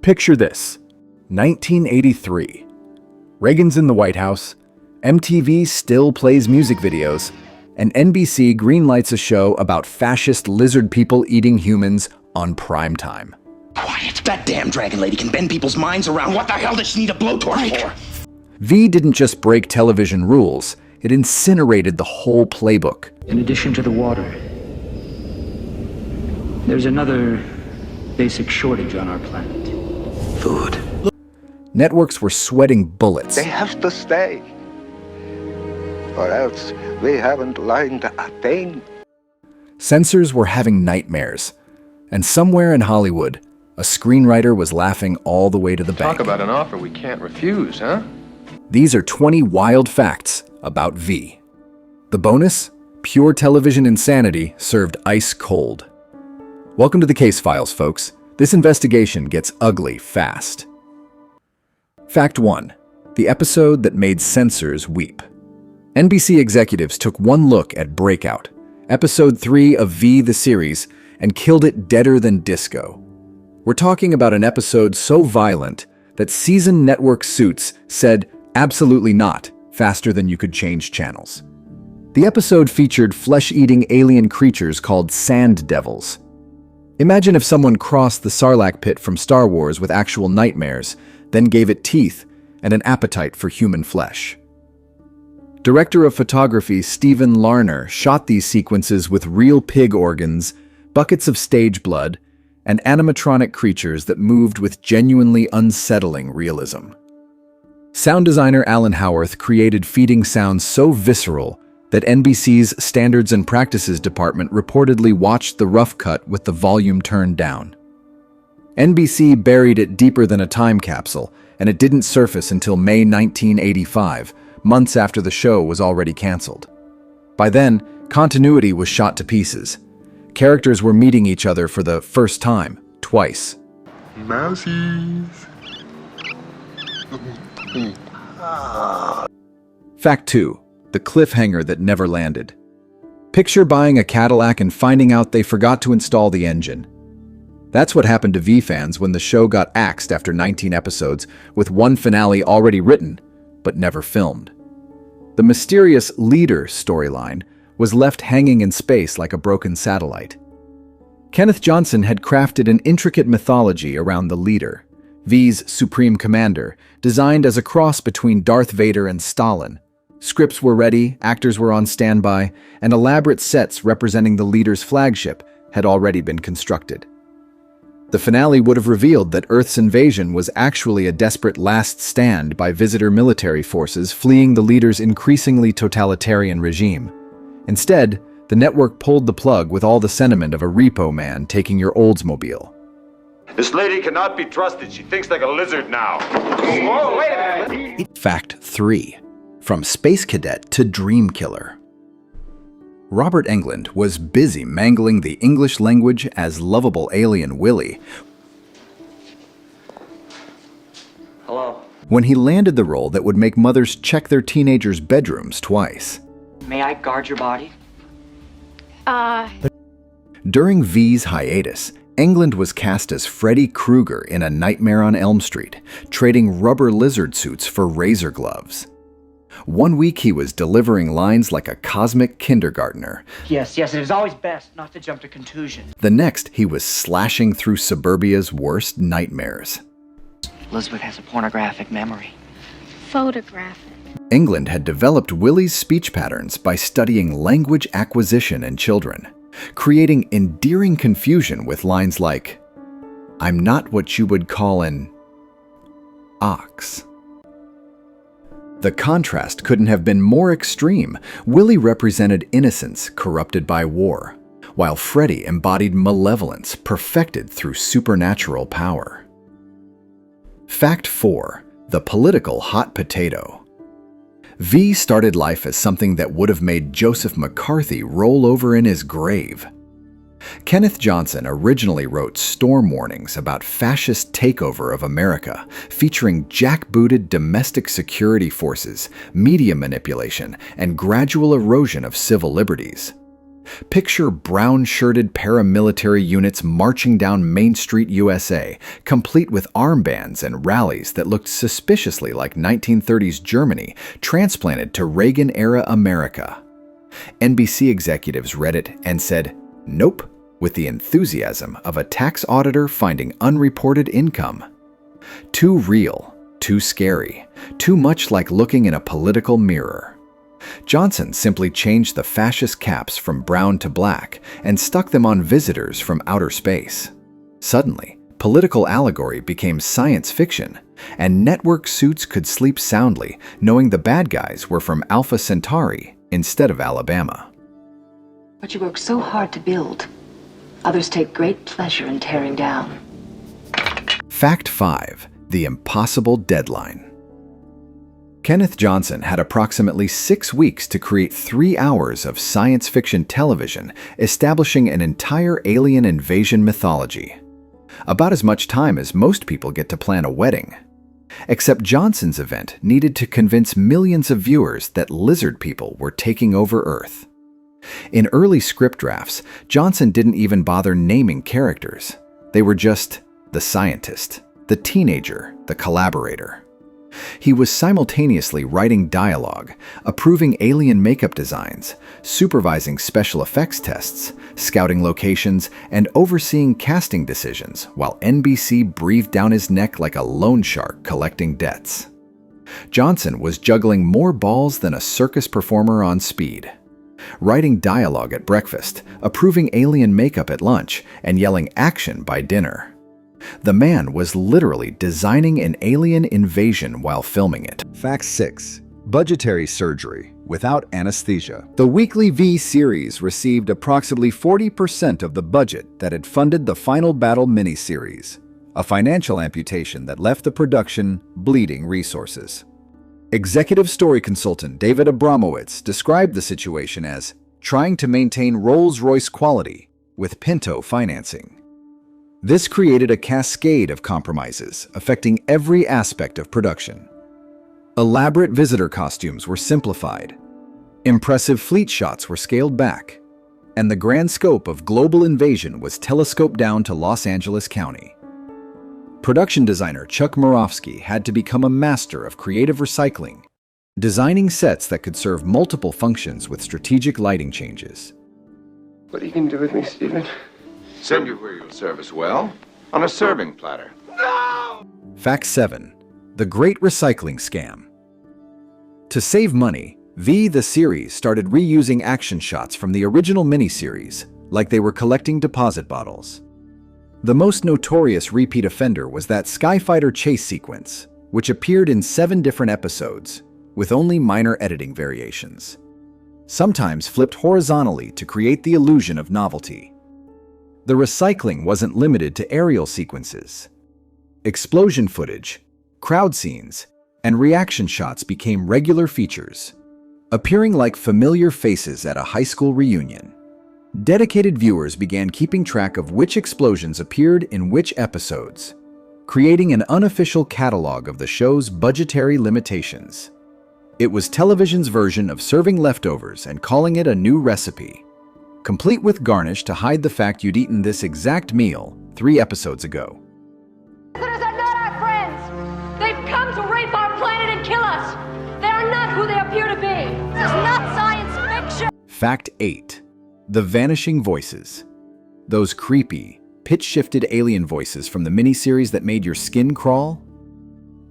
Picture this: 1983. Reagan's in the White House, MTV still plays music videos, and NBC greenlights a show about fascist lizard people eating humans on primetime. Quiet. That damn dragon lady can bend people's minds around. What the hell does she need a blowtorch for? V didn't just break television rules, it incinerated the whole playbook. In addition to the water, there's another basic shortage on our planet. Food. Networks were sweating bullets. They have to stay, or else we haven't learned a thing. Censors were having nightmares, and somewhere in Hollywood, a screenwriter was laughing all the way to the bank. Talk about an offer we can't refuse, huh? These are 20 wild facts about V. The bonus? Pure television insanity served ice cold. Welcome to the Case Files, folks. This investigation gets ugly fast. Fact 1. The episode that made censors weep. NBC executives took one look at Breakout, episode 3 of V the series, and killed it deader than disco. We're talking about an episode so violent that seasoned network suits said, "Absolutely not," faster than you could change channels. The episode featured flesh-eating alien creatures called sand devils. Imagine if someone crossed the Sarlacc pit from Star Wars with actual nightmares, then gave it teeth and an appetite for human flesh. Director of photography Stephen Larner shot these sequences with real pig organs, buckets of stage blood, and animatronic creatures that moved with genuinely unsettling realism. Sound designer Alan Howarth created feeding sounds so visceral that NBC's Standards and Practices Department reportedly watched the rough cut with the volume turned down. NBC buried it deeper than a time capsule, and it didn't surface until May 1985, months after the show was already canceled. By then, continuity was shot to pieces. Characters were meeting each other for the first time, twice. Mousies. Fact 2. The cliffhanger that never landed. Picture buying a Cadillac and finding out they forgot to install the engine. That's what happened to V fans when the show got axed after 19 episodes, with one finale already written, but never filmed. The mysterious leader storyline was left hanging in space like a broken satellite. Kenneth Johnson had crafted an intricate mythology around the leader, V's supreme commander, designed as a cross between Darth Vader and Stalin. Scripts were ready, actors were on standby, and elaborate sets representing the leader's flagship had already been constructed. The finale would have revealed that Earth's invasion was actually a desperate last stand by visitor military forces fleeing the leader's increasingly totalitarian regime. Instead, the network pulled the plug with all the sentiment of a repo man taking your Oldsmobile. This lady cannot be trusted. She thinks like a lizard now. Whoa, wait a minute. Fact 3. From space cadet to dream killer. Robert Englund was busy mangling the English language as lovable alien Willie when he landed the role that would make mothers check their teenagers' bedrooms twice. May I guard your body? During V's hiatus, Englund was cast as Freddy Krueger in A Nightmare on Elm Street, trading rubber lizard suits for razor gloves. One week he was delivering lines like a cosmic kindergartner. Yes, it is always best not to jump to contusion. The next, he was slashing through suburbia's worst nightmares. Elizabeth has a pornographic memory. Photographic. Englund had developed Willie's speech patterns by studying language acquisition in children, creating endearing confusion with lines like, "I'm not what you would call an ox." The contrast couldn't have been more extreme. Willie represented innocence corrupted by war, while Freddy embodied malevolence perfected through supernatural power. Fact 4. The political hot potato. V started life as something that would have made Joseph McCarthy roll over in his grave. Kenneth Johnson originally wrote storm warnings about fascist takeover of America, featuring jackbooted domestic security forces, media manipulation, and gradual erosion of civil liberties. Picture brown-shirted paramilitary units marching down Main Street, USA, complete with armbands and rallies that looked suspiciously like 1930s Germany transplanted to Reagan-era America. NBC executives read it and said, "Nope," with the enthusiasm of a tax auditor finding unreported income. Too real, too scary, too much like looking in a political mirror. Johnson simply changed the fascist caps from brown to black and stuck them on visitors from outer space. Suddenly, political allegory became science fiction, and network suits could sleep soundly knowing the bad guys were from Alpha Centauri instead of Alabama. What you work so hard to build, others take great pleasure in tearing down. Fact 5. The impossible deadline. Kenneth Johnson had approximately 6 weeks to create 3 hours of science fiction television, establishing an entire alien invasion mythology. About as much time as most people get to plan a wedding. Except Johnson's event needed to convince millions of viewers that lizard people were taking over Earth. In early script drafts, Johnson didn't even bother naming characters. They were just the scientist, the teenager, the collaborator. He was simultaneously writing dialogue, approving alien makeup designs, supervising special effects tests, scouting locations, and overseeing casting decisions while NBC breathed down his neck like a loan shark collecting debts. Johnson was juggling more balls than a circus performer on speed. Writing dialogue at breakfast, approving alien makeup at lunch, and yelling action by dinner. The man was literally designing an alien invasion while filming it. Fact 6. Budgetary surgery without anesthesia. The weekly V series received approximately 40% of the budget that had funded the Final Battle miniseries, a financial amputation that left the production bleeding resources. Executive story consultant David Abramowitz described the situation as trying to maintain Rolls-Royce quality with Pinto financing. This created a cascade of compromises affecting every aspect of production. Elaborate visitor costumes were simplified, impressive fleet shots were scaled back, and the grand scope of global invasion was telescoped down to Los Angeles County. Production designer Chuck Moravsky had to become a master of creative recycling, designing sets that could serve multiple functions with strategic lighting changes. What are you going to do with me, Stephen? Send you where you'll serve us well. On a serving platter. Fact 7. The Great Recycling Scam. To save money, the series started reusing action shots from the original miniseries, like they were collecting deposit bottles. The most notorious repeat offender was that Skyfighter chase sequence, which appeared in 7 different episodes, with only minor editing variations. Sometimes flipped horizontally to create the illusion of novelty. The recycling wasn't limited to aerial sequences. Explosion footage, crowd scenes, and reaction shots became regular features, appearing like familiar faces at a high school reunion. Dedicated viewers began keeping track of which explosions appeared in which episodes, creating an unofficial catalog of the show's budgetary limitations. It was television's version of serving leftovers and calling it a new recipe, complete with garnish to hide the fact you'd eaten this exact meal 3 episodes ago. Visitors are not our friends. They've come to rape our planet and kill us. They are not who they appear to be. This is not science fiction. Fact 8. The Vanishing Voices. Those creepy, pitch-shifted alien voices from the miniseries that made your skin crawl?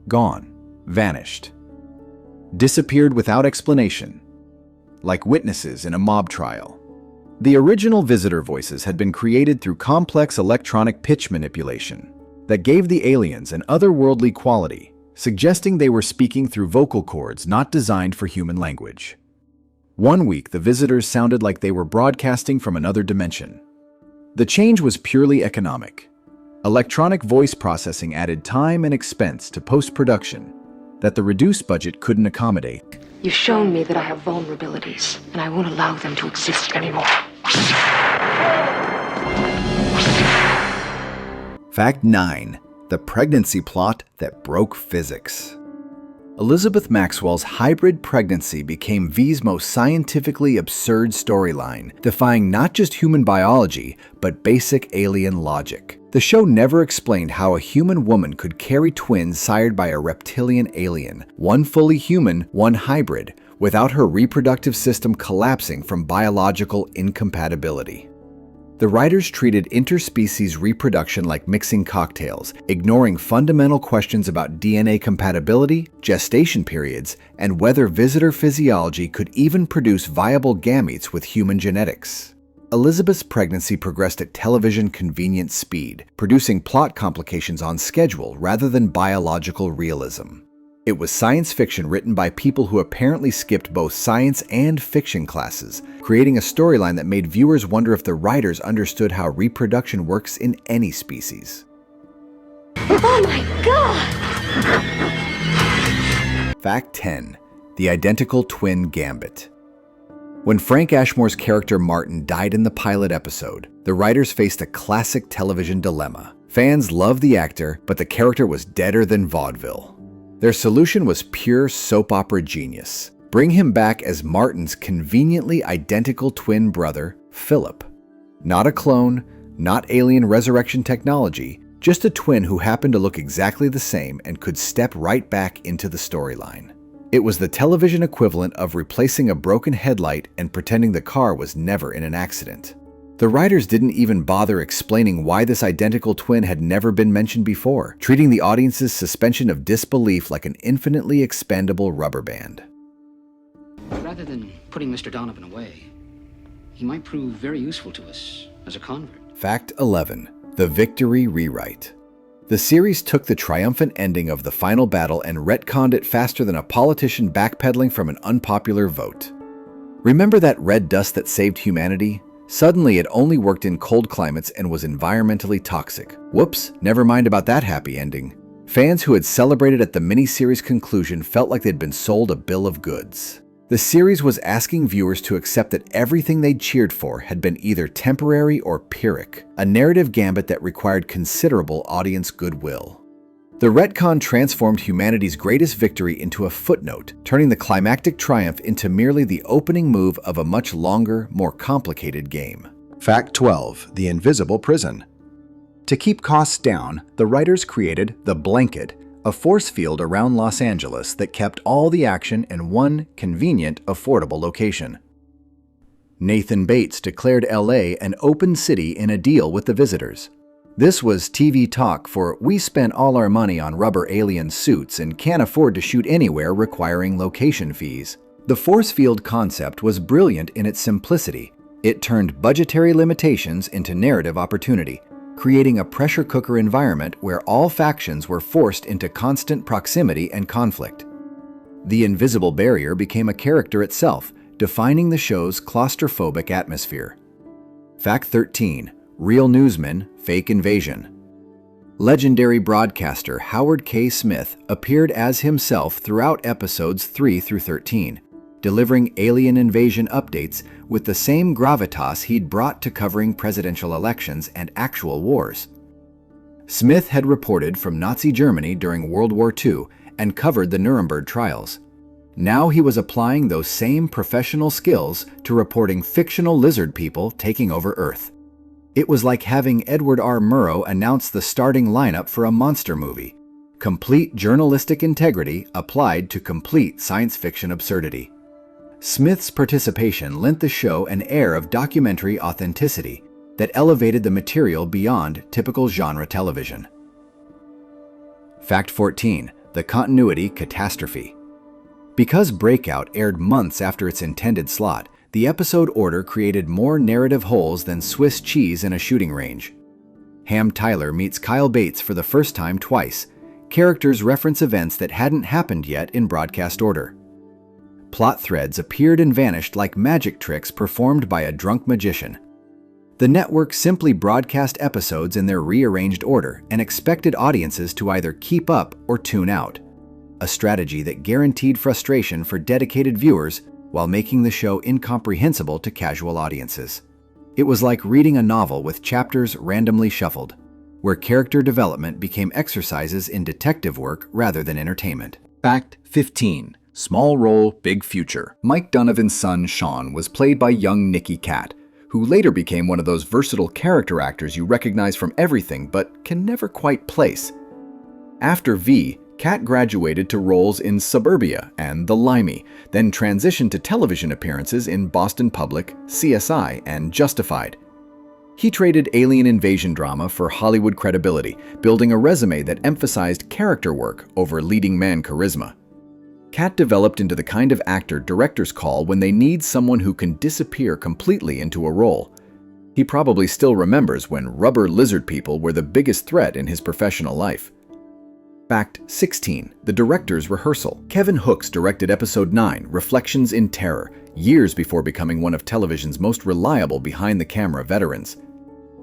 Gone. Vanished. Disappeared without explanation. Like witnesses in a mob trial. The original visitor voices had been created through complex electronic pitch manipulation that gave the aliens an otherworldly quality, suggesting they were speaking through vocal cords not designed for human language. One week, the visitors sounded like they were broadcasting from another dimension. The change was purely economic. Electronic voice processing added time and expense to post-production that the reduced budget couldn't accommodate. You've shown me that I have vulnerabilities, and I won't allow them to exist anymore. Fact 9. The pregnancy plot that broke physics. Elizabeth Maxwell's hybrid pregnancy became V's most scientifically absurd storyline, defying not just human biology, but basic alien logic. The show never explained how a human woman could carry twins sired by a reptilian alien, one fully human, one hybrid, without her reproductive system collapsing from biological incompatibility. The writers treated interspecies reproduction like mixing cocktails, ignoring fundamental questions about DNA compatibility, gestation periods, and whether visitor physiology could even produce viable gametes with human genetics. Elizabeth's pregnancy progressed at television convenient speed, producing plot complications on schedule rather than biological realism. It was science fiction written by people who apparently skipped both science and fiction classes, creating a storyline that made viewers wonder if the writers understood how reproduction works in any species. Oh my God! Fact 10. The Identical Twin Gambit. When Frank Ashmore's character Martin died in the pilot episode, the writers faced a classic television dilemma. Fans loved the actor, but the character was deader than vaudeville. Their solution was pure soap opera genius. Bring him back as Martin's conveniently identical twin brother, Philip. Not a clone, not alien resurrection technology, just a twin who happened to look exactly the same and could step right back into the storyline. It was the television equivalent of replacing a broken headlight and pretending the car was never in an accident. The writers didn't even bother explaining why this identical twin had never been mentioned before, treating the audience's suspension of disbelief like an infinitely expandable rubber band. Rather than putting Mr. Donovan away, he might prove very useful to us as a convert. Fact 11. The Victory Rewrite. The series took the triumphant ending of the final battle and retconned it faster than a politician backpedaling from an unpopular vote. Remember that red dust that saved humanity? Suddenly, it only worked in cold climates and was environmentally toxic. Whoops, never mind about that happy ending. Fans who had celebrated at the miniseries conclusion felt like they'd been sold a bill of goods. The series was asking viewers to accept that everything they'd cheered for had been either temporary or pyrrhic, a narrative gambit that required considerable audience goodwill. The retcon transformed humanity's greatest victory into a footnote, turning the climactic triumph into merely the opening move of a much longer, more complicated game. Fact 12. The Invisible Prison. To keep costs down, the writers created the Blanket, a force field around Los Angeles that kept all the action in one convenient, affordable location. Nathan Bates declared LA an open city in a deal with the visitors. This was TV talk for "we spent all our money on rubber alien suits and can't afford to shoot anywhere requiring location fees." The force field concept was brilliant in its simplicity. It turned budgetary limitations into narrative opportunity, creating a pressure cooker environment where all factions were forced into constant proximity and conflict. The invisible barrier became a character itself, defining the show's claustrophobic atmosphere. Fact 13. Real newsmen, fake invasion. Legendary broadcaster Howard K. Smith appeared as himself throughout episodes 3 through 13, delivering alien invasion updates with the same gravitas he'd brought to covering presidential elections and actual wars. Smith had reported from Nazi Germany during World War II and covered the Nuremberg trials. Now he was applying those same professional skills to reporting fictional lizard people taking over Earth. It was like having Edward R. Murrow announce the starting lineup for a monster movie. Complete journalistic integrity applied to complete science fiction absurdity. Smith's participation lent the show an air of documentary authenticity that elevated the material beyond typical genre television. Fact 14. The Continuity Catastrophe. Because Breakout aired months after its intended slot, the episode order created more narrative holes than Swiss cheese in a shooting range. Ham Tyler meets Kyle Bates for the first time twice. Characters reference events that hadn't happened yet in broadcast order. Plot threads appeared and vanished like magic tricks performed by a drunk magician. The network simply broadcast episodes in their rearranged order and expected audiences to either keep up or tune out, a strategy that guaranteed frustration for dedicated viewers while making the show incomprehensible to casual audiences. It was like reading a novel with chapters randomly shuffled, where character development became exercises in detective work rather than entertainment. Fact 15. Small role, big future. Mike Donovan's son, Sean, was played by young Nicky Katt, who later became one of those versatile character actors you recognize from everything but can never quite place. After V, Katt graduated to roles in Suburbia and The Limey, then transitioned to television appearances in Boston Public, CSI, and Justified. He traded alien invasion drama for Hollywood credibility, building a resume that emphasized character work over leading man charisma. Katt developed into the kind of actor directors call when they need someone who can disappear completely into a role. He probably still remembers when rubber lizard people were the biggest threat in his professional life. Fact 16. The director's rehearsal. Kevin Hooks directed Episode 9, Reflections in Terror, years before becoming one of television's most reliable behind-the-camera veterans.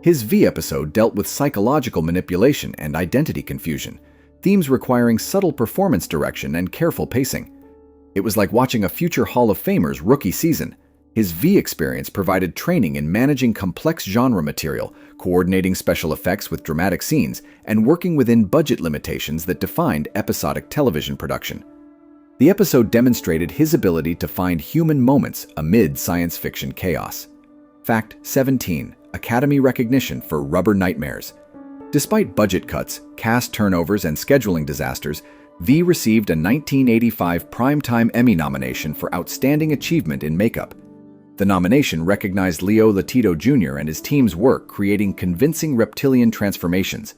His V episode dealt with psychological manipulation and identity confusion, themes requiring subtle performance direction and careful pacing. It was like watching a future Hall of Famer's rookie season. His V experience provided training in managing complex genre material, coordinating special effects with dramatic scenes, and working within budget limitations that defined episodic television production. The episode demonstrated his ability to find human moments amid science fiction chaos. Fact 17. Academy recognition for Rubber Nightmares. Despite budget cuts, cast turnovers, and scheduling disasters, V received a 1985 Primetime Emmy nomination for Outstanding Achievement in Makeup. The nomination recognized Leo Latito Jr. and his team's work creating convincing reptilian transformations.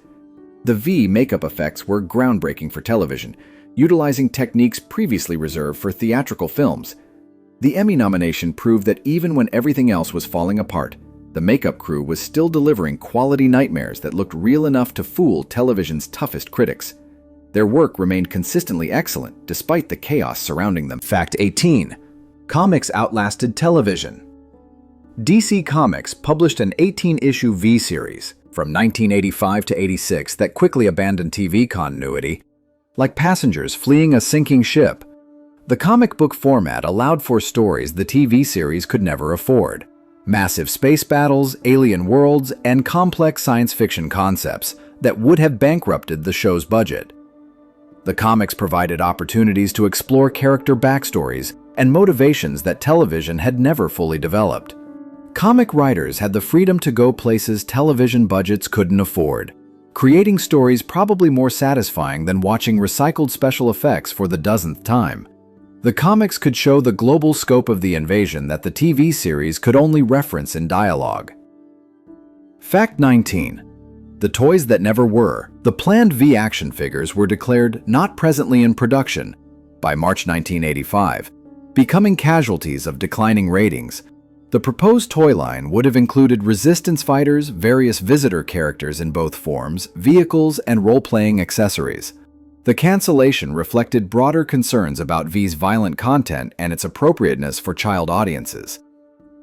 The V makeup effects were groundbreaking for television, utilizing techniques previously reserved for theatrical films. The Emmy nomination proved that even when everything else was falling apart, the makeup crew was still delivering quality nightmares that looked real enough to fool television's toughest critics. Their work remained consistently excellent despite the chaos surrounding them. Fact 18. Comics outlasted television. DC Comics published an 18-issue V series from 1985 to 86 that quickly abandoned TV continuity, like passengers fleeing a sinking ship. The comic book format allowed for stories the TV series could never afford. Massive space battles, alien worlds, and complex science fiction concepts that would have bankrupted the show's budget. The comics provided opportunities to explore character backstories and motivations that television had never fully developed. Comic writers had the freedom to go places television budgets couldn't afford, creating stories probably more satisfying than watching recycled special effects for the dozenth time. The comics could show the global scope of the invasion that the TV series could only reference in dialogue. Fact 19. The toys that never were. The planned V action figures were declared not presently in production by March 1985, becoming casualties of declining ratings. The proposed toy line would have included resistance fighters, various visitor characters in both forms, vehicles, and role-playing accessories. The cancellation reflected broader concerns about V's violent content and its appropriateness for child audiences.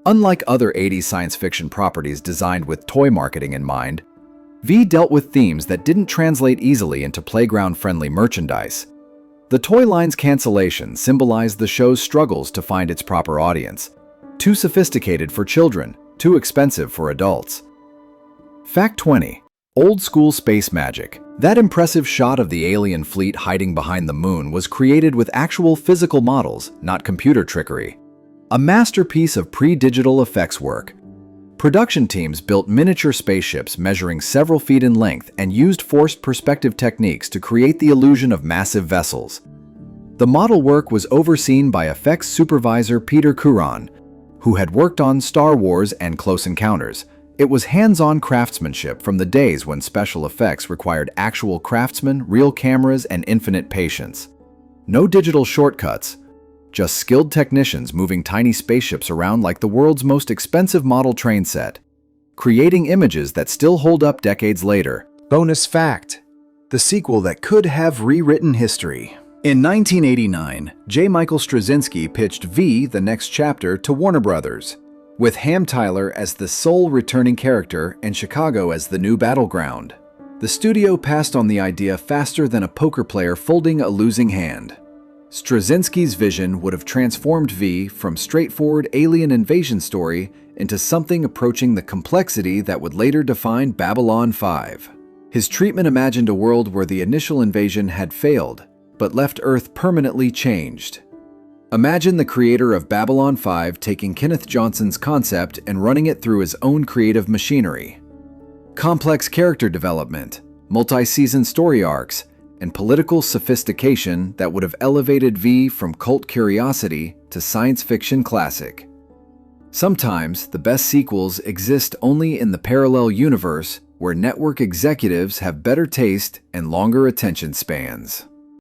Unlike other 80s science fiction properties designed with toy marketing in mind, V dealt with themes that didn't translate easily into playground-friendly merchandise. The toy line's cancellation symbolized the show's struggles to find its proper audience. Too sophisticated for children, too expensive for adults. Fact 20. Old-school space magic. That impressive shot of the alien fleet hiding behind the moon was created with actual physical models, not computer trickery. A masterpiece of pre-digital effects work. Production teams built miniature spaceships measuring several feet in length and used forced perspective techniques to create the illusion of massive vessels. The model work was overseen by effects supervisor Peter Curon, who had worked on Star Wars and Close Encounters. It was hands-on craftsmanship from the days when special effects required actual craftsmen, real cameras, and infinite patience. No digital shortcuts, just skilled technicians moving tiny spaceships around like the world's most expensive model train set, creating images that still hold up decades later. Bonus fact: the sequel that could have rewritten history. In 1989, J. Michael Straczynski pitched V: The Next Chapter to Warner Brothers, with Ham Tyler as the sole returning character and Chicago as the new battleground. The studio passed on the idea faster than a poker player folding a losing hand. Straczynski's vision would have transformed V from straightforward alien invasion story into something approaching the complexity that would later define Babylon 5. His treatment imagined a world where the initial invasion had failed, but left Earth permanently changed. Imagine the creator of Babylon 5 taking Kenneth Johnson's concept and running it through his own creative machinery. Complex character development, multi-season story arcs, and political sophistication that would have elevated V from cult curiosity to science fiction classic. Sometimes the best sequels exist only in the parallel universe where network executives have better taste and longer attention spans.